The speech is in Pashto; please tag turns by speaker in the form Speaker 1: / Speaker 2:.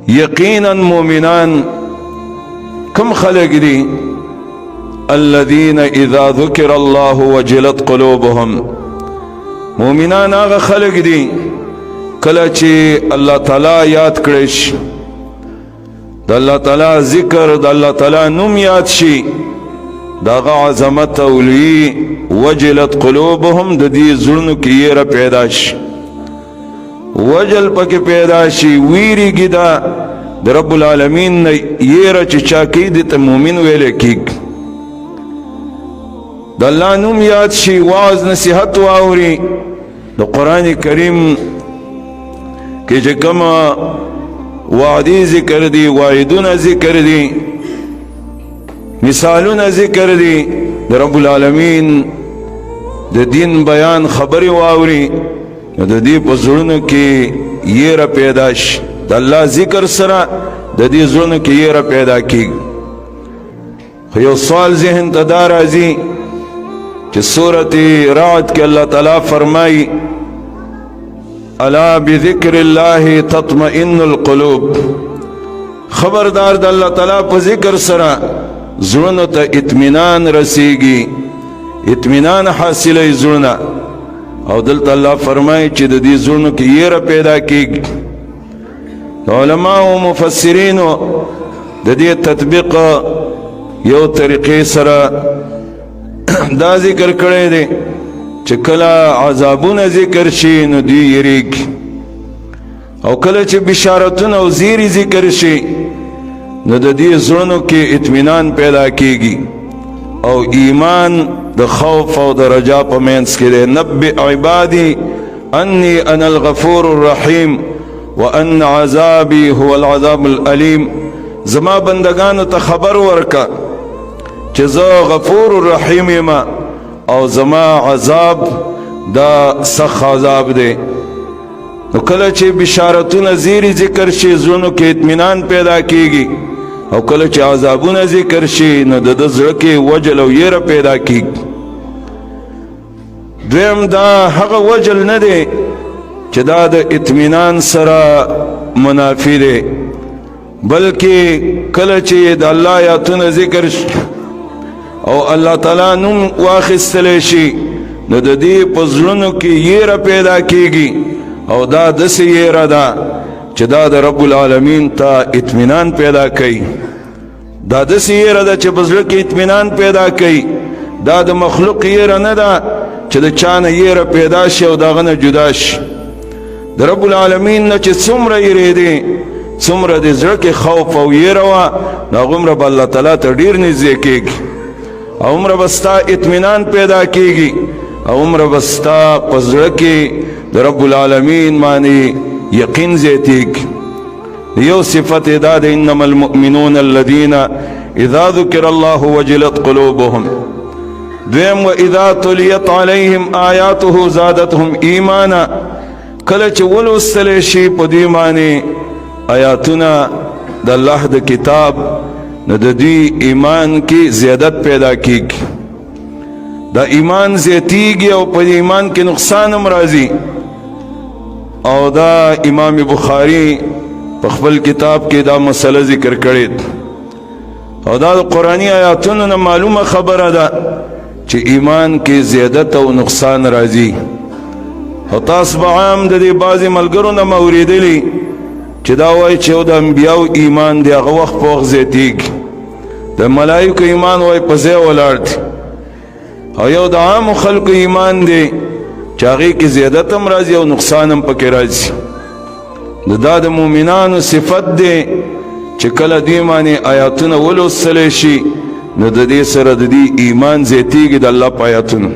Speaker 1: یقینا مومنان کم خلق دی الذین اذا ذکر الله وجلت قلوبهم، مومنان آغا خلق دی کله چې الله تعالی یاد کړش، د الله تعالی ذکر، د الله تعالی نوم یاد شي، داغه عظمت او لوی وجلت قلوبهم، د دې زړونو کې یره پیدا شي، وجل پکې پیدا شي، ویریږي دا د رب العالمین نه یره چې چا کوي دې ته مؤمن ویل کېږي. د الله نوم یاد شي، واعظ نصیحت واوري، د قرآن کریم کې چې کومه وعدې ذکر دي، وعدونه ذکر دي، مثالونه ذکر دي، د رب العالمین د دین بیان خبرې واوري، د دې په زړونو کې یره پیدا شي، د الله ذکر سره د دې زړونو کې یره پیدا کېږي. خو یو سوال ذهن ته دا راځي چې سورت رعد کې الله تعالی فرمایي الا بذکر الله تطمئن القلوب، خبردار د الله تعالی په ذکر سره زړونو ته اطمینان رسیږي، اطمینان حاصله زړونه. او دلته الله فرمایي چې د دې زړونو کې یره پیدا کېږي. علماء او مفسرینو د دې تطبیق یو طریقې سره دا ذکر کړی دی چې کله عذابونه ذکر شي نو دوی یریږي، او کله چې بشارتونه او زیری ذکر شي نو د دې زړونو کې اطمینان پیدا کېږي، او ایمان د خوف او د رجا په منځ کې دی. نبئ عبادي انی انا الغفور الرحیم وان عذابی هو العذاب الالیم، زما بندگانو ته خبر ورکا چې زه غفور الرحیم یم او زما عذاب دا سخت عذاب دی. نو کله چې بشارتونه زیری ذکر شي زړونو کې اطمینان پیدا کېږي، او کله چې عذابونه ذکر شي نو د زړه کې وجل او یره پیدا کېږي. دویم دا هغه وجل نه دی چې دا د اطمینان سره منافی دی، بلکې کله چې د الله آیاتونه ذکر شي او الله تعالی نوم واخیستلی شي نو د دې په زړونو کې یره پیدا کېږي، او دا داسې یره ده چې دا د رب العالمین ته اطمینان پیدا کوي. دا داسې یره ده چې په زړه کې اطمینان پیدا کوي، دا د مخلوق یره نه ده چې د چا نه یره پیدا شي او د هغه نه جدا شي. د رب العالمین نه چې څومره یریدې، څومره د زړه کې خوف او یره وه، نو هغومره به الله تعالی ته ډېر نږدې کېږي، او عمره به ستا اطمینان پیدا کېږي، او عمره به ستا په زړه کې د رب العالمین باندې یقین زیاتېږي. یو صفت دا ده انما المؤمنون الذین اذا ذکر الله وجلت قلوبهم. دویم واذا تلیت علیهم آیاته زادتهم ایمانا، کله چې ولوستلی شي په دوی باندې آیاتونه د الله د کتاب نو د دوی ایمان کې زیادت پیدا کېږي، دا ایمان زیاتېږي او په ایمان کې نقصان هم راځي. او دا امام بخاری په خپل کتاب کې دا مسله ذکر کړې، او دا د قرآني آیاتونو نه معلومه خبره ده چې ایمان کې زیادت او نقصان راځي. او تاسو به عام د دې بعضې ملګرو نه مې اورېدلي چې دا وایي چې یو د انبیاو ایمان دی هغه وخت په وخت زیاتېږي، د ملایکو ایمان وایي په ځای ولاړ دی، او یو د عامو خلکو ایمان دی چې هغې کې زیادت هم راځي او نقصان هم پکې راځي. دا د مؤمنانو صفت دی چې کله دوی باندې آیاتونه ولوستلی شي نو د دې سره د دې ایمان زیاتېږي د الله په آیاتونو.